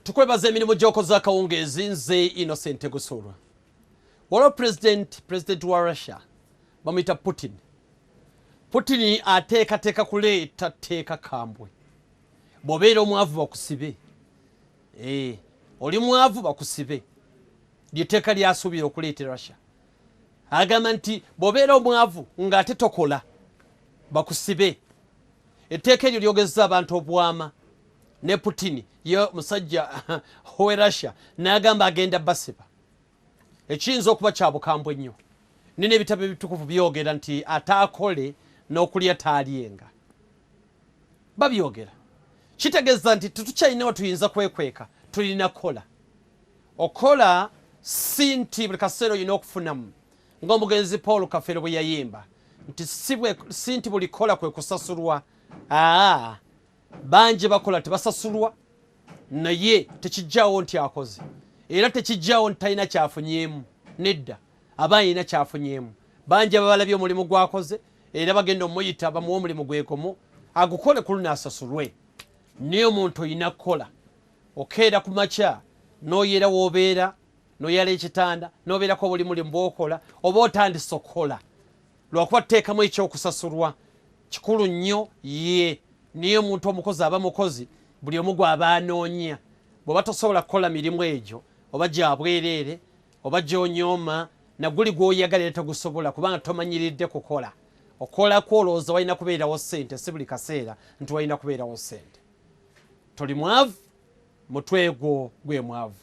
Tukwebaza emirimu gy'okoze akawungeezi nze Innocent Gusulwa. Waliwo president wa Russia bamuyita Putin ateekateeka kuleeta tteeka kambwe. Bw'obeera omwavu bakusibe. Oli mwavu bakusibe. Ly'etteeka ly'asuubira okuleetera Russia. Agamba nti bw'obeera omwavu ng'ate tokola bakusibe. Etteeka eryo lyogezza abantu obwama. Ne Putin yo musajja owe Russia n'agamba agenda basiba. Ekiyinza okuba kya bukambwe nnyo. Nina ebitabo ebitukuvu byogera nti ataakole n'okulya taalyenga. Babyogera. Kitegeeza nti tetukyalina tuyinza kwekweka, tulina kola. Okola si nti buli kaseera olina okufunamu. Ng'omugenzi Paul Kafeero bwe yayimba nti si nti buli kola kwe kusasulwa. Bangi bakola tebasasulwa naye tekijjaawo nti akoze. Era tekijjaawo nti talina kyafunyeemu. Nedda aba alina kyafunyeemu. Bangi ababalabye omulimu gwakoze era bagenda omuyita bamuwa omulimu gwekomo agukole ku luno asasulwe. Naye omuntu olina kukola. Okeera ku makya n'oyera w'obeera n'oyala ekitanda n'obeerako buli mulimu bw'okola oba otandise okukola. Lwakuba tuteekamu ekyokusasulwa kikulu nnyo ye. Niyo omuntu omukozi aba mukozi buli omu gw'aba anoonya. Bw'oba tosobola kukola mirimu egyo oba gya bwereere oba gy'onyooma naguli gw'oyagala era tegusobola kubanga tomanyiridde kukola. Okola kwolowooza walina kubeerawo ssente si buli kaseera nti walina kubeerawo ssente. Toli mwavu, mutwe gwo gwe mwavu.